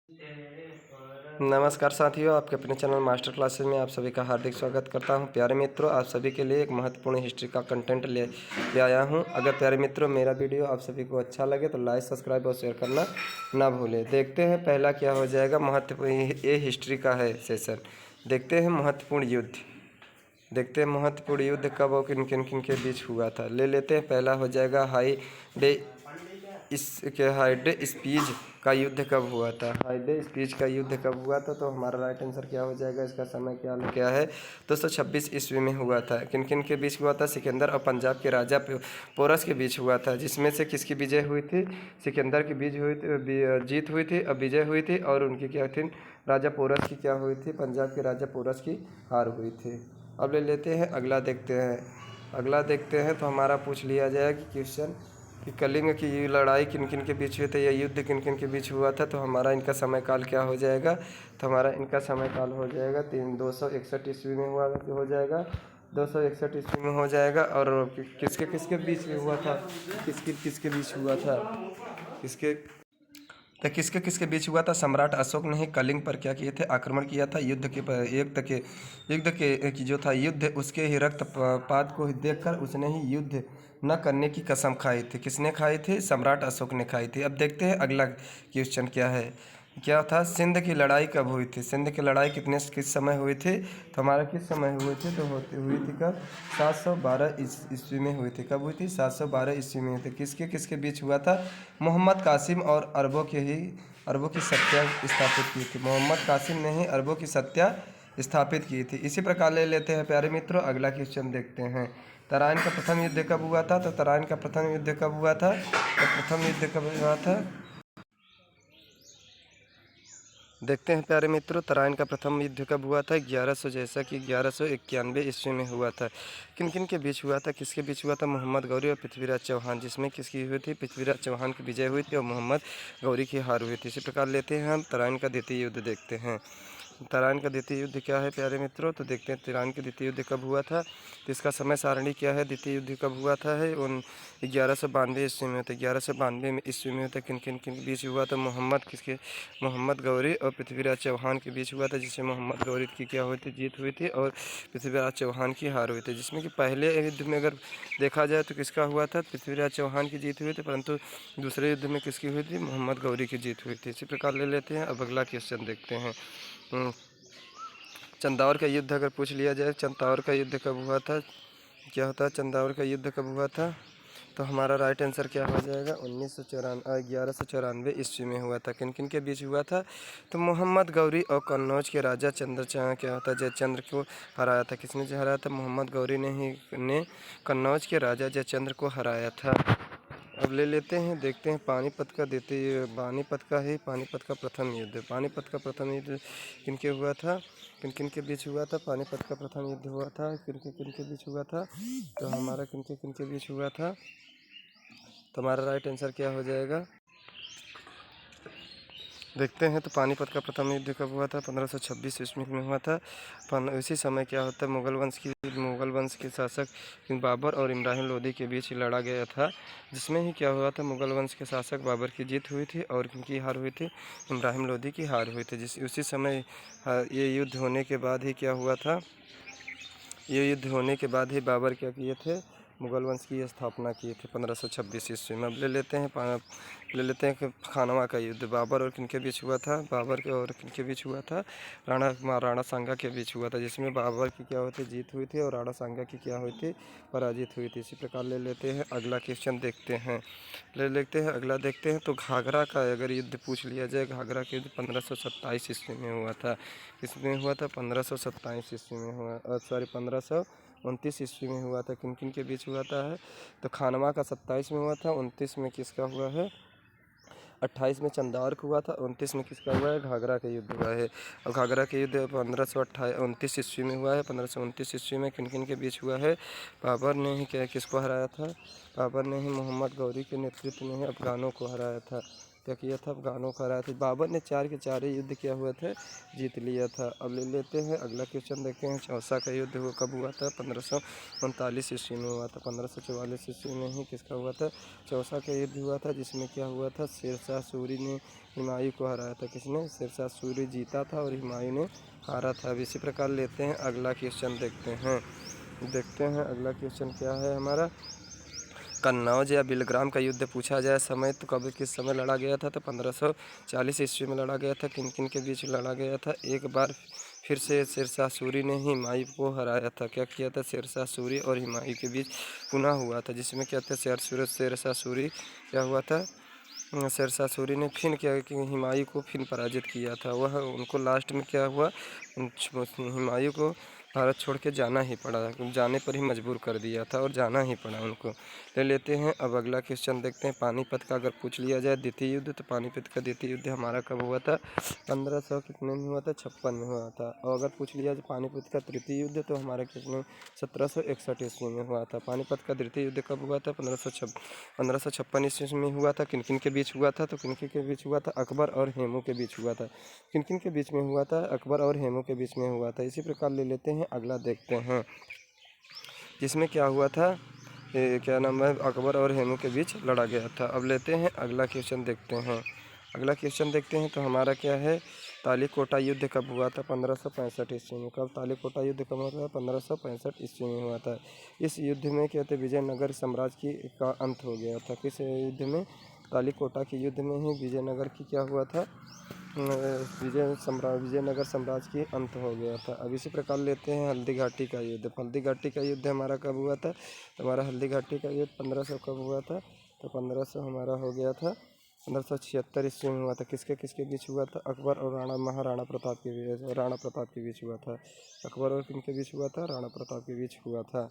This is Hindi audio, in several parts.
नमस्कार साथियों, आपके अपने चैनल मास्टर क्लासेस में आप सभी का हार्दिक स्वागत करता हूं। प्यारे मित्रों, आप सभी के लिए एक महत्वपूर्ण हिस्ट्री का कंटेंट ले आया हूं। अगर प्यारे मित्रों मेरा वीडियो आप सभी को अच्छा लगे तो लाइक, सब्सक्राइब और शेयर करना ना भूलें। देखते हैं पहला क्या हो जाएगा। महत्वपूर्ण ये हिस्ट्री का है सेशन। देखते हैं महत्वपूर्ण युद्ध। देखते हैं महत्वपूर्ण युद्ध कब और किन किन किन के बीच हुआ था। ले लेते हैं। पहला हो जाएगा हाइडे स्पीच का युद्ध कब हुआ था। हाइडे स्पीच का युद्ध कब हुआ था, तो हमारा राइट आंसर क्या हो जाएगा। इसका समय क्या है, 226 ईस्वी में हुआ था। किन किन के बीच हुआ था। सिकंदर और पंजाब के राजा पोरस के बीच हुआ था, जिसमें से किसकी विजय हुई थी। सिकंदर की जीत हुई थी और विजय हुई थी, और उनकी क्या थी, राजा पोरस की क्या हुई थी, पंजाब के राजा पोरस की हार हुई थी। अब ले लेते हैं अगला। देखते हैं तो हमारा पूछ लिया जाएगा क्वेश्चन कि कलिंग की ये लड़ाई किन किन के बीच हुई थी, या युद्ध किन किन के बीच हुआ था। तो हमारा इनका समय काल क्या हो जाएगा। तो हमारा इनका समय काल हो जाएगा 261 ईस्वी में हो जाएगा। 261 ईस्वी में हो जाएगा। और किसके किसके बीच में हुआ था, किसके किसके बीच हुआ था, किसके किसके बीच हुआ था। सम्राट अशोक ने ही कलिंग पर क्या किए थे, आक्रमण किया था। युद्ध के की जो था युद्ध, उसके ही रक्तपात को देखकर उसने ही युद्ध न करने की कसम खाई थी। किसने खाई थी, सम्राट अशोक ने खाई थी। अब देखते हैं अगला क्वेश्चन क्या है। क्या था, सिंध की लड़ाई कब हुई थी। सिंध की लड़ाई किस समय हुई थी। तो हमारा किस समय हुई थी, तो हुई थी कब, 712 ईस्वी में हुई थी। कब हुई थी, 712 ईस्वी में हुई थी। किसके किसके बीच हुआ था। मोहम्मद कासिम और अरबों की सत्या स्थापित की थी। मोहम्मद कासिम ने ही अरबों की सत्या स्थापित की थी। इसी प्रकार ले लेते हैं प्यारे मित्रों अगला क्वेश्चन देखते हैं। तराइन का प्रथम युद्ध कब हुआ था। तो तराइन का प्रथम युद्ध कब हुआ था, तो प्रथम युद्ध कब हुआ था। देखते हैं प्यारे मित्रों, तराइन का प्रथम युद्ध कब हुआ था। 1100, जैसा कि 1191 ईस्वी में हुआ था। किन किन के बीच हुआ था, किसके बीच हुआ था। मोहम्मद गौरी और पृथ्वीराज चौहान, जिसमें किसकी हुई थी, पृथ्वीराज चौहान की विजय हुई थी और मोहम्मद गौरी की हार हुई थी। इसी प्रकार लेते हैं हम तराइन का द्वितीय युद्ध देखते हैं। तराइन का द्वितीय युद्ध क्या है प्यारे मित्रों, तो देखते हैं तराइन का द्वितीय युद्ध कब हुआ था। तो इसका समय सारणी क्या है, द्वितीय युद्ध कब हुआ था है 1192 ईस्वी में होता है। 1192 ईस्वी में होता है। किन किन के बीच हुआ था। मोहम्मद गौरी और पृथ्वीराज चौहान के बीच हुआ था, जिसमें मोहम्मद गौरी की क्या हुई थी, जीत हुई थी, और पृथ्वीराज चौहान की हार हुई थी। जिसमें कि पहले युद्ध में अगर देखा जाए तो किसका हुआ था, पृथ्वीराज चौहान की जीत हुई थी, परंतु दूसरे युद्ध में किसकी हुई थी, मोहम्मद गौरी की जीत हुई थी। इसी प्रकार ले लेते हैं। अब अगला क्वेश्चन देखते हैं। चंदौर का युद्ध अगर पूछ लिया जाए, चंदौर का युद्ध कब हुआ था, क्या होता है, चंदौर का युद्ध कब हुआ था। तो हमारा राइट आंसर क्या हो जाएगा, 1194 ईस्वी में हुआ था। किन किन के बीच हुआ था। तो मोहम्मद गौरी और कन्नौज के राजा क्या होता है, जयचंद्र को हराया था। किसने हराया था, मोहम्मद गौरी ने कन्नौज के राजा जयचंद्र को हराया था। अब ले लेते हैं, देखते हैं पानीपत का प्रथम युद्ध। पानीपत का प्रथम युद्ध किनके हुआ था, किन किन के बीच हुआ था। पानीपत का प्रथम युद्ध हुआ था, किन के बीच हुआ था। तो हमारा किन के बीच हुआ था। तो हमारा राइट आंसर क्या हो जाएगा। देखते हैं। तो पानीपत का प्रथम युद्ध कब हुआ था, 1526 ईस्वी में हुआ था। इसी समय क्या होता है, मुगल वंश के शासक बाबर और इब्राहिम लोदी के बीच लड़ा गया था, जिसमें ही क्या हुआ था, मुगल वंश के शासक बाबर की जीत हुई थी और किनकी हार हुई थी, इब्राहिम लोदी की हार हुई थी। उसी समय ये युद्ध होने के बाद ही क्या हुआ था, ये युद्ध होने के बाद ही बाबर क्या किए थे, मुगल वंश की स्थापना की थी 1526 ईस्वी में। अब ले लेते हैं कि खानवा का युद्ध बाबर और किनके बीच हुआ था। बाबर के और किनके बीच हुआ था, राणा सांगा के बीच हुआ था, जिसमें बाबर की क्या हुई थी, जीत हुई थी, और राणा सांगा की क्या हुई थी, पराजित हुई थी। इसी प्रकार ले लेते हैं अगला क्वेश्चन देखते हैं। अगला देखते हैं। तो घाघरा का अगर युद्ध पूछ लिया जाए, घाघरा का युद्ध 1527 ईस्वी में हुआ था। किसमें हुआ था, 1527 ईस्वी में हुआ, सॉरी 1529 ईस्वी में हुआ था। किन किन के बीच हुआ था है। तो खानवा का 27 में हुआ था, 29 में किसका हुआ है, 28 में चंदौर का हुआ था, 29 में किसका हुआ है, घाघरा का युद्ध हुआ है। और घाघरा का युद्ध 1529 ईस्वी में हुआ है। 1529 ईस्वी में किन किन के बीच हुआ है। बाबर ने ही किसको हराया था, बाबर ने ही मोहम्मद गौरी के नेतृत्व में ही अफगानों को हराया था। क्या किया था, अफगानों को हराया था। बाबर ने 4 के 4 युद्ध किया हुआ था, जीत लिया था। अब ले लेते हैं अगला क्वेश्चन, देखते हैं चौसा का युद्ध हुआ कब हुआ था, 1539 ईस्वी में हुआ था। 1544 ईस्वी में ही किसका हुआ था, चौसा का युद्ध हुआ था, जिसमें क्या हुआ था, शेरशाह सूरी ने हुमायूं को हराया था। किसने, शेरशाह सूरी जीता था और हुमायूं ने हारा था। अब इसी प्रकार लेते हैं अगला क्वेश्चन, देखते हैं अगला क्वेश्चन क्या है हमारा। कन्नौज या बिलग्राम का युद्ध पूछा जाए समय तो कब किस समय लड़ा गया था, तो 1540 ईस्वी में लड़ा गया था। किन किन के बीच लड़ा गया था, एक बार फिर से शेरशाह सूरी ने हुमायूं को हराया था। क्या किया था, शेरशाह सूरी और हुमायूं के बीच पुनः हुआ था, जिसमें क्या था, शेरशाह सूरी क्या हुआ था, शेरशाह सूरी ने फिर क्या कि हुमायूं को फिर पराजित किया था। वह उनको लास्ट में क्या हुआ, हुमायूं को भारत छोड़ के जाना ही पड़ा, जाने पर ही मजबूर कर दिया था और जाना ही पड़ा उनको। ले लेते हैं अब अगला क्वेश्चन, देखते हैं पानीपत का अगर पूछ लिया जाए द्वितीय युद्ध, तो पानीपत का द्वितीय युद्ध हमारा कब हुआ था, 1500 कितने में हुआ था, 56 में हुआ था। और अगर पूछ लिया जाए पानीपत का तृतीय युद्ध, तो हमारे कितने 1761 ईस्वी में हुआ था। पानीपत का द्वितीय युद्ध कब हुआ था, 1556 ईस्वी में हुआ था। किन किन के बीच हुआ था, तो किन किन के बीच हुआ था, अकबर और हेमू के बीच हुआ था। किन किन के बीच में हुआ था, अकबर और हेमू के बीच में हुआ था। इसी प्रकार ले लेते हैं अगला, देखते हैं जिसमें क्या हुआ था, क्या नाम है, अकबर और हेमू के बीच लड़ा गया था। अब लेते हैं अगला क्वेश्चन, देखते हैं तो हमारा क्या है, तालीकोटा युद्ध कब हुआ था, 1565 ईस्वी में। कब तालीकोटा युद्ध कब हुआ था, 1565 ईस्वी में हुआ था। इस युद्ध में क्या थे, विजयनगर साम्राज्य का अंत हो गया था। किस युद्ध में, तालीकोटा के युद्ध में ही विजयनगर की क्या हुआ था, विजयनगर साम्राज्य की अंत हो गया था। अब इसी प्रकार लेते हैं हल्दी घाटी का युद्ध। हल्दी घाटी का युद्ध हमारा कब हुआ था, हमारा हल्दी घाटी का युद्ध 1500 कब हुआ था, तो 1500 हमारा हो गया था 1576 ईस्वी में हुआ था। किसके किसके बीच हुआ था, अकबर और महाराणा प्रताप के बीच हुआ था। अकबर और किन के बीच हुआ था, राणा प्रताप के बीच हुआ था।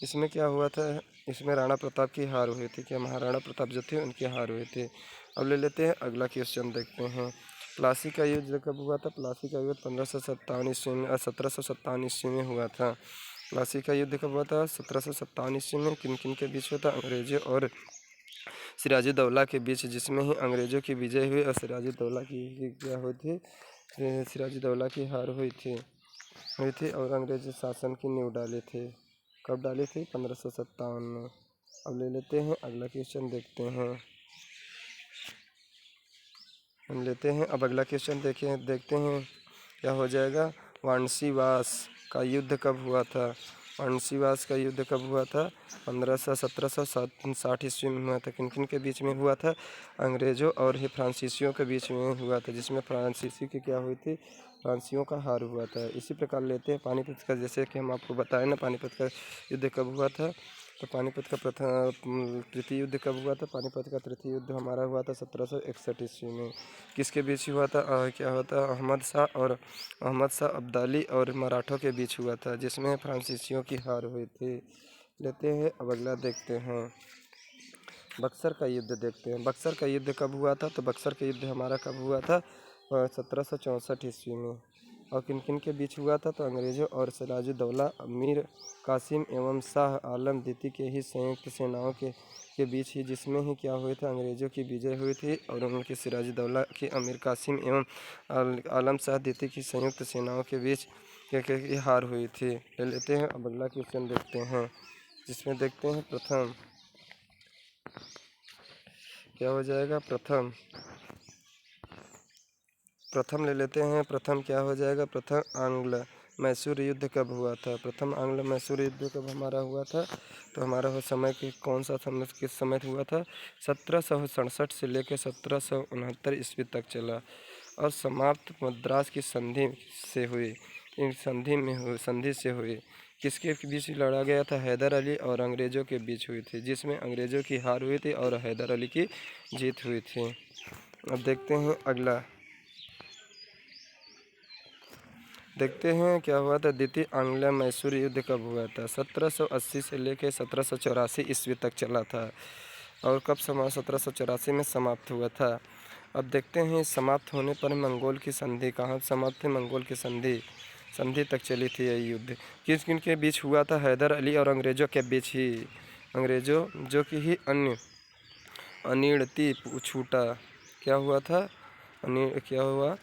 इसमें क्या हुआ था, इसमें राणा प्रताप की हार हुई थी, क्या महाराणा प्रताप जो थे उनकी हार हुई थी। अब ले लेते हैं अगला क्वेश्चन, देखते हैं प्लासी का युद्ध कब हुआ था। प्लासी का युद्ध 1557 ईस्वी में 1757 ईस्वी में हुआ था। प्लासी का युद्ध कब हुआ था, 1757 ईस्वी में। किन किन के बीच हुआ था, अंग्रेजों और सिराजुद्दौला के बीच, जिसमें ही अंग्रेजों की विजय हुई और सिराजुद्दौला की क्या हुई थी, सिराजुद्दौला की हार हुई थी और अंग्रेज शासन की नींव डाली थी। कब डाली थी, 1557 में। अब ले लेते हैं अगला क्वेश्चन, देखते हैं हम लेते हैं अब अगला क्वेश्चन, देखते हैं क्या हो जाएगा। वाराणसीवास का युद्ध कब हुआ था, वाराणसीवास का युद्ध कब हुआ था, 1760 ईस्वी में हुआ था। किन किन के बीच में हुआ था, अंग्रेजों और ही फ्रांसीसियों के बीच में हुआ था, जिसमें फ्रांसीसी की क्या हुई थी, फ्रांसीसियों का हार हुआ था। इसी प्रकार लेते हैं पानीपत का, जैसे कि हम आपको बताएं ना, पानीपत का युद्ध कब हुआ था, तो पानीपत का तृतीय युद्ध कब हुआ था, पानीपत का तृतीय युद्ध हमारा हुआ था 1761 ईस्वी में। किसके बीच हुआ था, क्या होता, अहमद शाह अब्दाली और मराठों के बीच हुआ था, जिसमें फ्रांसीसियों की हार हुई थी। लेते हैं अब अगला, देखते हैं बक्सर का युद्ध, बक्सर का युद्ध कब हुआ था, तो बक्सर का युद्ध हमारा कब हुआ था, 1764 ईस्वी में। और किन किन के बीच हुआ था, तो अंग्रेजों और सिराजुद्दौला मीर कासिम एवं शाह आलम द्वितीय के ही संयुक्त सेनाओं के बीच ही, जिसमें ही क्या हुए थे, अंग्रेजों की विजय हुई थी और उनके सिराजुद्दौला के अमीर कासिम एवं आलम शाह द्वितीय की संयुक्त सेनाओं के बीच की हार हुई थी। ले लेते हैं अब अगला क्वेश्चन, देखते हैं जिसमें देखते हैं क्या हो जाएगा, प्रथम ले लेते हैं, प्रथम क्या हो जाएगा, प्रथम आंग्ल मैसूर युद्ध कब हुआ था, प्रथम आंग्ल मैसूर युद्ध कब हमारा हुआ था, तो हमारा हो समय कि कौन सा समय किस समय हुआ था, 1767 से लेकर 1769 ईस्वी तक चला और समाप्त मद्रास की संधि से हुई। इन संधि से हुई किसके बीच लड़ा गया था, हैदर अली और अंग्रेज़ों के बीच हुई थी, जिसमें अंग्रेज़ों की हार हुई थी और हैदर अली की जीत हुई थी। अब देखते हैं अगला, देखते हैं क्या हुआ था, द्वितीय आंग्ल मैसूर युद्ध कब हुआ था, 1780 से लेकर 1784 ईस्वी तक चला था और कब 1784 में समाप्त हुआ था। अब देखते हैं समाप्त होने पर मंगोल की संधि कहाँ समाप्त थी, मंगोल की संधि तक चली थी यह युद्ध। किस किन के बीच हुआ था, हैदर अली और अंग्रेज़ों के बीच ही, अंग्रेज़ों जो कि ही अन्य अनिणति छूटा क्या हुआ था, क्या हुआ,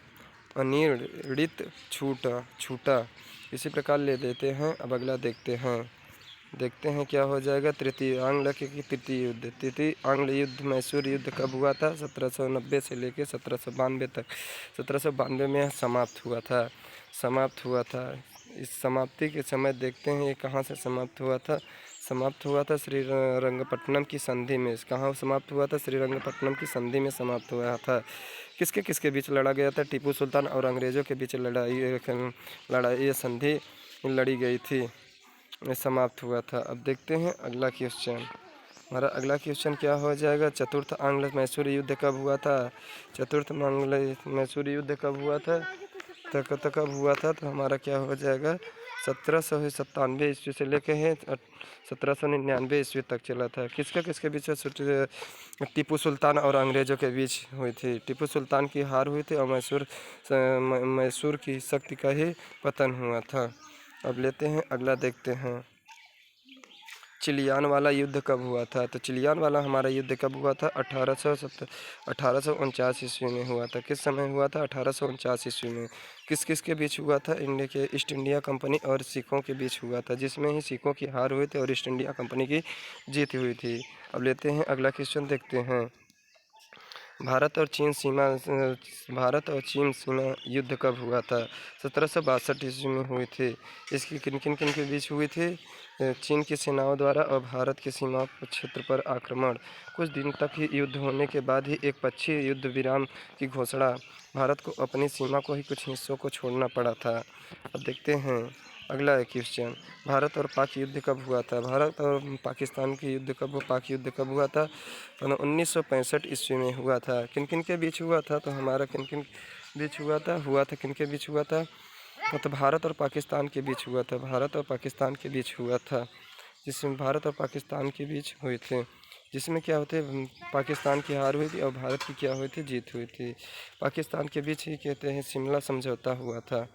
अनिर्णित छूटा। इसी प्रकार ले देते हैं। अब अगला देखते हैं क्या हो जाएगा। तृतीय आंग्ल युद्ध मैसूर युद्ध कब हुआ था? 1790 से लेकर 1792 तक। 1792 में समाप्त हुआ था। इस समाप्ति के समय देखते हैं ये कहाँ से समाप्त हुआ था। श्रीरंगपट्टनम की संधि में। कहाँ समाप्त हुआ था? श्रीरंगपट्टनम की संधि में समाप्त हुआ था। किसके बीच लड़ा गया था? टीपू सुल्तान और अंग्रेज़ों के बीच लड़ाई संधि लड़ी गई थी, समाप्त हुआ था। अब देखते हैं अगला क्वेश्चन। हमारा अगला क्वेश्चन क्या हो जाएगा? चतुर्थ आंग्ल मैसूर युद्ध कब हुआ था? चतुर्थ आंग्ल मैसूर युद्ध कब हुआ था? कब हुआ था? तो हमारा क्या हो जाएगा? 1797 ईस्वी से लेके है 1799 ईस्वी तक चला था। किसके बीच? टीपू सुल्तान और अंग्रेज़ों के बीच हुई थी। टीपू सुल्तान की हार हुई थी और मैसूर की शक्ति का ही पतन हुआ था। अब लेते हैं अगला, देखते हैं चिलियान वाला युद्ध कब हुआ था? तो चिलियान वाला हमारा युद्ध कब हुआ था? 1849 ईस्वी में हुआ था। किस समय हुआ था? 1849 ईस्वी में। किस के बीच हुआ था? इंडिया के ईस्ट इंडिया कंपनी और सिखों के बीच हुआ था, जिसमें ही सिखों की हार हुई थी और ईस्ट इंडिया कंपनी की जीत हुई थी। अब लेते हैं अगला क्वेश्चन, देखते हैं भारत और चीन सीमा युद्ध कब हुआ था? 1762 ईस्वी में हुई थी। इसकी किन के बीच हुई थी? चीन की सेनाओं द्वारा और भारत के सीमा क्षेत्र पर आक्रमण। कुछ दिन तक ही युद्ध होने के बाद ही एक पक्षीय युद्ध विराम की घोषणा। भारत को अपनी सीमा को ही कुछ हिस्सों को छोड़ना पड़ा था। अब देखते हैं अगला क्वेश्चन। भारत और पाक युद्ध कब हुआ था? भारत और पाकिस्तान की पाक युद्ध कब हुआ था? 1965 ईस्वी में हुआ था। किन के बीच हुआ था? तो हमारा किन बीच हुआ था? किन के बीच हुआ था? तो भारत और पाकिस्तान के बीच हुआ था। भारत और पाकिस्तान के बीच हुआ था, जिसमें भारत और पाकिस्तान के बीच हुए थे, जिसमें क्या होते, पाकिस्तान की हार हुई थी और भारत की क्या हुई थी? जीत हुई थी। पाकिस्तान के बीच ही कहते हैं शिमला समझौता हुआ था।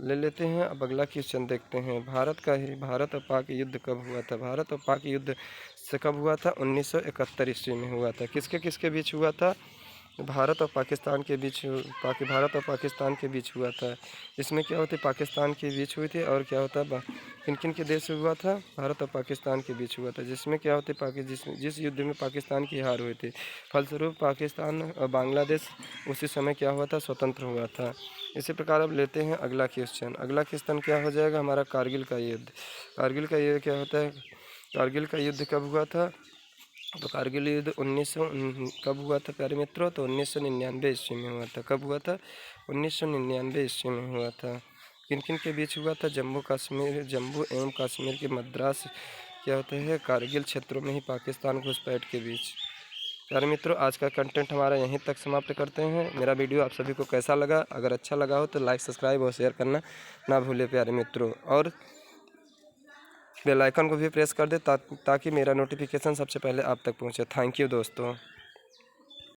ले लेते हैं अब अगला क्वेश्चन, देखते हैं भारत और पाक युद्ध कब हुआ था? भारत और पाक युद्ध से कब हुआ था? 1971 ईस्वी में हुआ था। किसके बीच हुआ था? भारत और पाकिस्तान के बीच हुआ था। इसमें क्या होती, पाकिस्तान के बीच हुई थी और क्या होता, किन के देश से हुआ था? भारत और पाकिस्तान के बीच हुआ था, जिसमें क्या होती, जिस युद्ध में पाकिस्तान की हार हुई थी। फलस्वरूप पाकिस्तान और बांग्लादेश उसी समय क्या हुआ था? स्वतंत्र हुआ था। इसी प्रकार अब लेते हैं अगला क्वेश्चन क्या हो जाएगा हमारा? कारगिल का युद्ध। कारगिल का युद्ध क्या होता है? कारगिल का युद्ध कब हुआ था? तो कारगिल युद्ध कब हुआ था प्यारे मित्रों? तो 1999 ईस्वी में हुआ था। कब हुआ था? 1999 ईस्वी में हुआ था। किन के बीच हुआ था? जम्मू एवं कश्मीर के मद्रास क्या होते हैं कारगिल क्षेत्रों में ही पाकिस्तान घुसपैठ के बीच। प्यारे मित्रों, आज का कंटेंट हमारा यहीं तक समाप्त करते हैं। मेरा वीडियो आप सभी को कैसा लगा? अगर अच्छा लगा हो तो लाइक, सब्सक्राइब और शेयर करना ना भूले प्यारे मित्रों, और बेल आइकन को भी प्रेस कर दे ताकि मेरा नोटिफिकेशन सबसे पहले आप तक पहुंचे। थैंक यू दोस्तों।